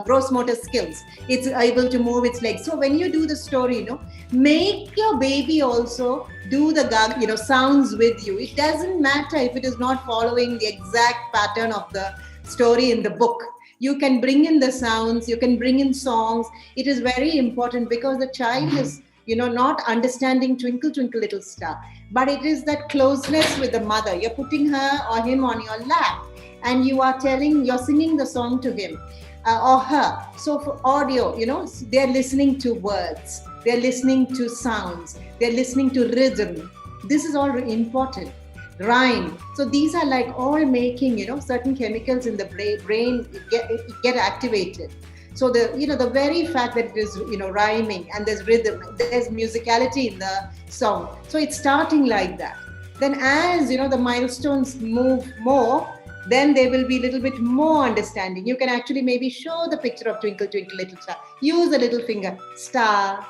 gross motor skills. It's able to move its legs. So when you do the story, make your baby also do the ga sounds with you. It doesn't matter if it is not following the exact pattern of the story in the book. You can bring in the sounds. You can bring in songs. It is very important because the child is not understanding Twinkle Twinkle Little Star, but it is that closeness with the mother. You're putting her or him on your lap and you're singing the song to him or her. So for audio, they're listening to words, they're listening to sounds, they're listening to rhythm. This is all important. Rhyme. So these are like all making, certain chemicals in the brain get activated. So the very fact that it is rhyming and there's rhythm, there's musicality in the song. So it's starting like that. Then as the milestones move more, then there will be a little bit more understanding. You can actually maybe show the picture of Twinkle Twinkle Little Star. Use the little finger, star,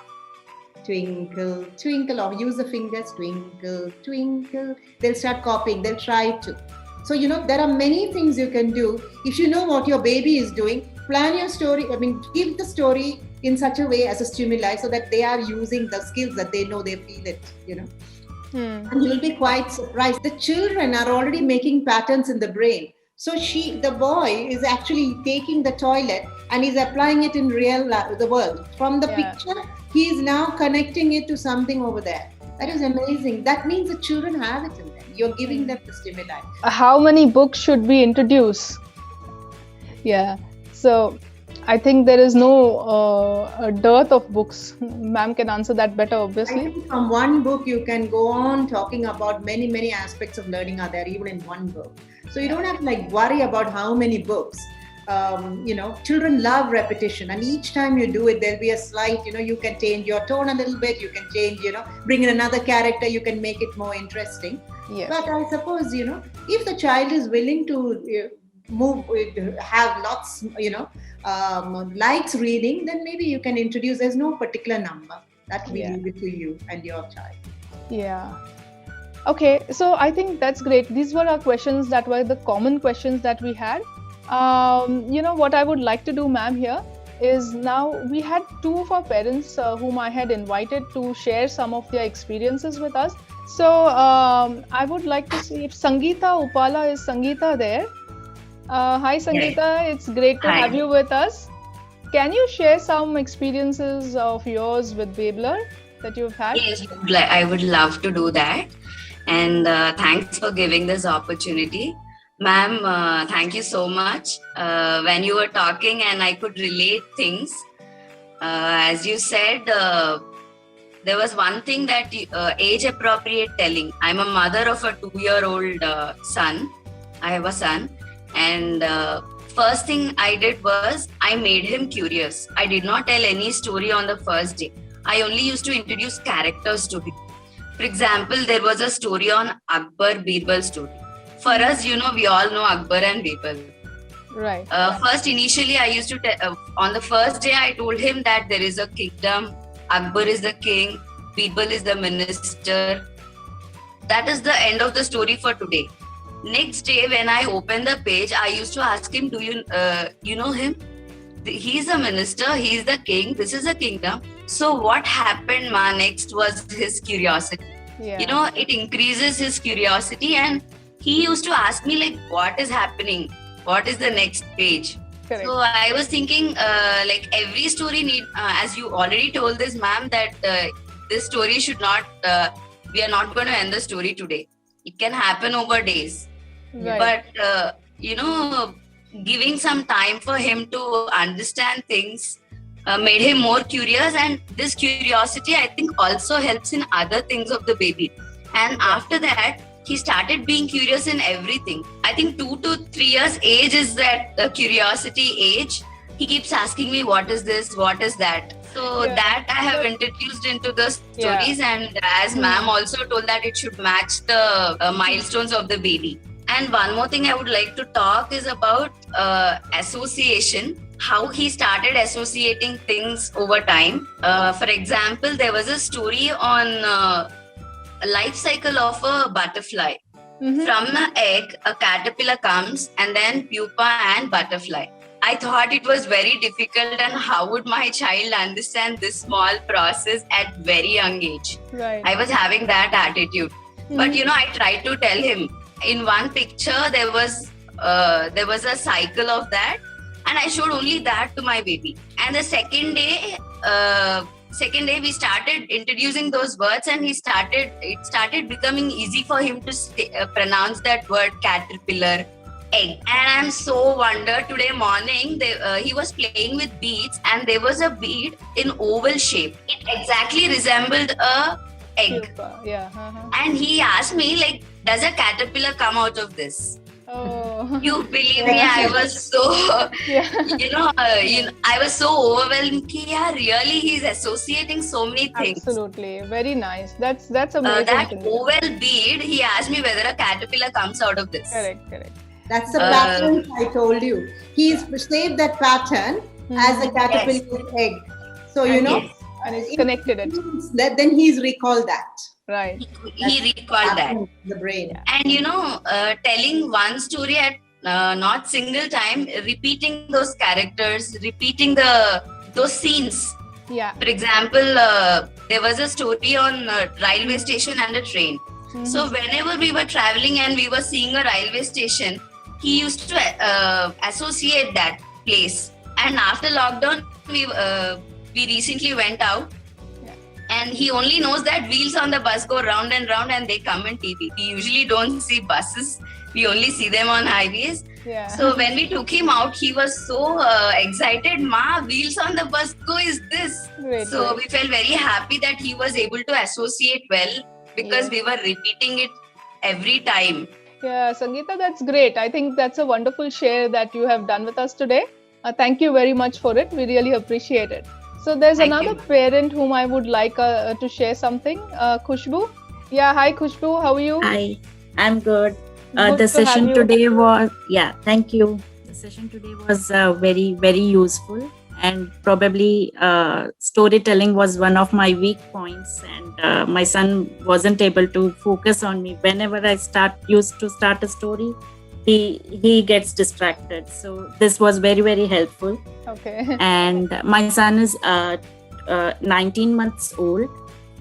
twinkle twinkle, or use the fingers, twinkle twinkle. They'll start copying. They'll try to. So there are many things you can do if you know what your baby is doing. Plan your story, give the story in such a way as a stimuli so that they are using the skills that they know, they feel it, And you'll be quite surprised. The children are already making patterns in the brain. So the boy is actually taking the toilet and he's applying it in the world. From the picture, he is now connecting it to something over there. That is amazing. That means the children have it in them. You're giving them the stimuli. How many books should we introduce? Yeah. So I think there is no dearth of books. Ma'am can answer that better, obviously. I think from one book, you can go on talking about many, many aspects of learning are there, even in one book. So you don't have to worry about how many books. Children love repetition, and each time you do it, there'll be a slight, you can change your tone a little bit, you can change, bring in another character, you can make it more interesting. Yes. But I suppose, if the child is willing to have lots, likes reading, then maybe you can introduce, there's no particular number. That will leave it to you and your child. Yeah. Okay, so I think that's great. These were our questions that were the common questions that we had. What I would like to do, ma'am, here is now we had two of our parents whom I had invited to share some of their experiences with us. So I would like to see if Sangeeta Upala, is Sangeeta there? Hi Sangeeta, it's great to have you with us. Can you share some experiences of yours with Babbler that you've had? Yes, I would love to do that. And thanks for giving this opportunity. Ma'am, thank you so much. When you were talking and I could relate things, as you said, there was one thing that age appropriate telling. I'm a mother of a 2-year-old son. I have a son. And first thing I did was I made him curious. I did not tell any story on the first day. I only used to introduce characters to him. For example, there was a story on Akbar Birbal story. For us, we all know Akbar and Birbal. Right. First, initially, I used to on the first day, I told him that there is a kingdom. Akbar is the king. Birbal is the minister. That is the end of the story for today. Next day, when I opened the page, I used to ask him, do you know him? He's a minister, he's the king, this is a kingdom. So what happened, next was his curiosity. Yeah. It increases his curiosity, and he used to ask me what is happening? What is the next page? Correct. So I was thinking every story as you already told this ma'am, that this story should not, we are not going to end the story today. It can happen over days. Right. But, giving some time for him to understand things made him more curious. And this curiosity, I think, also helps in other things of the baby. And after that, he started being curious in everything. I think 2 to 3 years age is that curiosity age. He keeps asking me, what is this? What is that? So that I have introduced into the stories, and as ma'am also told that it should match the milestones of the baby. And one more thing I would like to talk is about association, how he started associating things over time. For example, there was a story on a life cycle of a butterfly. From the egg, a caterpillar comes, and then pupa and butterfly. I thought it was very difficult, and how would my child understand this small process at very young age? Right. I was having that attitude. But I tried to tell him. In one picture, there was a cycle of that, and I showed only that to my baby. And the second day we started introducing those words, and it started becoming easy for him to pronounce that word caterpillar, egg. And I'm so wondered, today morning he was playing with beads, and there was a bead in oval shape. It exactly resembled a egg. And he asked me, like, does a caterpillar come out of this? Oh. You believe me, I was so I was so overwhelmed. Yeah, really, he's associating so many things. Absolutely, very nice. That's amazing. That oval bead, he asked me whether a caterpillar comes out of this. Correct. That's the pattern I told you. He's saved that pattern as a caterpillar's egg. So and it's connected it. Then he's recalled that. Right. He recalled that. The brain. And telling one story at not single time, repeating those characters, repeating those scenes. Yeah. For example, there was a story on a railway station and a train. So whenever we were traveling and we were seeing a railway station, he used to associate that place. And after lockdown, we recently went out, and he only knows that wheels on the bus go round and round, and they come in TV. We usually don't see buses. We only see them on highways. Yeah. So when we took him out, he was so excited. Ma, wheels on the bus go is this. Great. We felt very happy that he was able to associate well, because we were repeating it every time. Yeah, Sangeeta, that's great. I think that's a wonderful share that you have done with us today. Thank you very much for it. We really appreciate it. So there's another parent whom I would like to share something. Khushbu. Yeah, hi Khushbu, how are you? Hi, I'm good. Good The to session have you. today was, thank you. The session today was very, very useful, and probably storytelling was one of my weak points, and my son wasn't able to focus on me. Whenever I used to start a story, he gets distracted. So this was very, very helpful. Okay. And my son is 19 months old,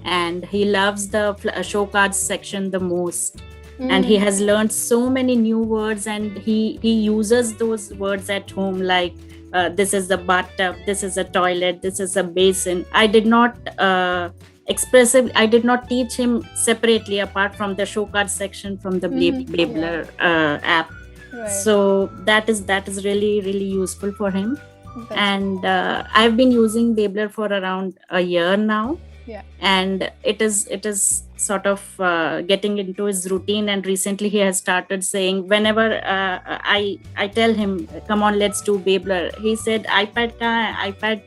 and he loves the show cards section the most. And he has learned so many new words, and he uses those words at home, like this is the bathtub, this is a toilet, this is a basin. I did not I did not teach him separately apart from the show card section from the Babler app. Right. So that is really, really useful for him. And I've been using Babler for around a year now. Yeah. And it is sort of getting into his routine, and recently he has started saying, whenever I tell him, come on, let's do Babler, he said, iPad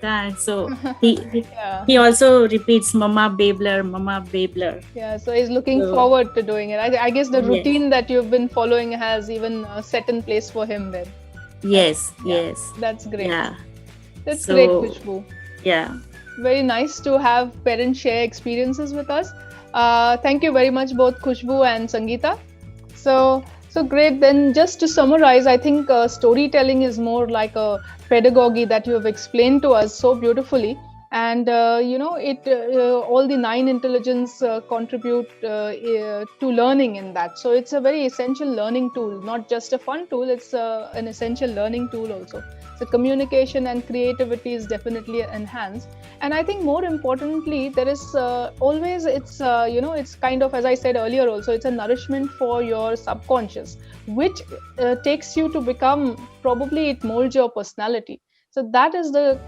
ka. So he also repeats Mama Babler. Yeah, so he's looking forward to doing it. I guess the routine that you've been following has even set in place for him then. Yes. That's great. Yeah. That's great, Khushbu. Yeah. Very nice to have parents share experiences with us. Thank you very much, both Khushbu and Sangeeta. So great. Then just to summarize, I think storytelling is more like a pedagogy that you have explained to us so beautifully. And all the 9 intelligence contribute to learning in that. So it's a very essential learning tool, not just a fun tool. It's an essential learning tool also. So communication and creativity is definitely enhanced. And I think more importantly, there is always, it's kind of, as I said earlier also, it's a nourishment for your subconscious, which takes you to become, probably it molds your personality. So that is the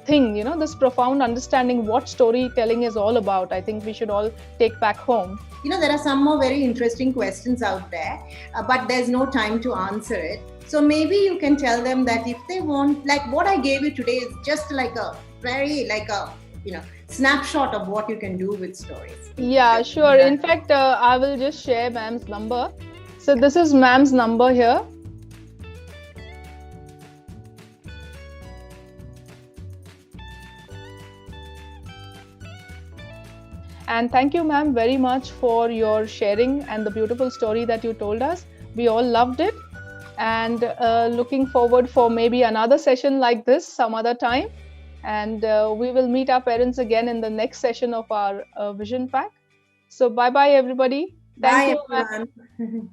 thing, this profound understanding what storytelling is all about. I think we should all take back home. There are some more very interesting questions out there, but there's no time to answer it. So maybe you can tell them that if they want, like what I gave you today is just like a very like a snapshot of what you can do with stories. Yeah, sure. In fact, I will just share ma'am's number. So this is ma'am's number here. And thank you, ma'am, very much for your sharing and the beautiful story that you told us. We all loved it, and looking forward for maybe another session like this some other time. And we will meet our parents again in the next session of our Vision Pack. So bye-bye, everybody. Thank you, ma'am. Everyone.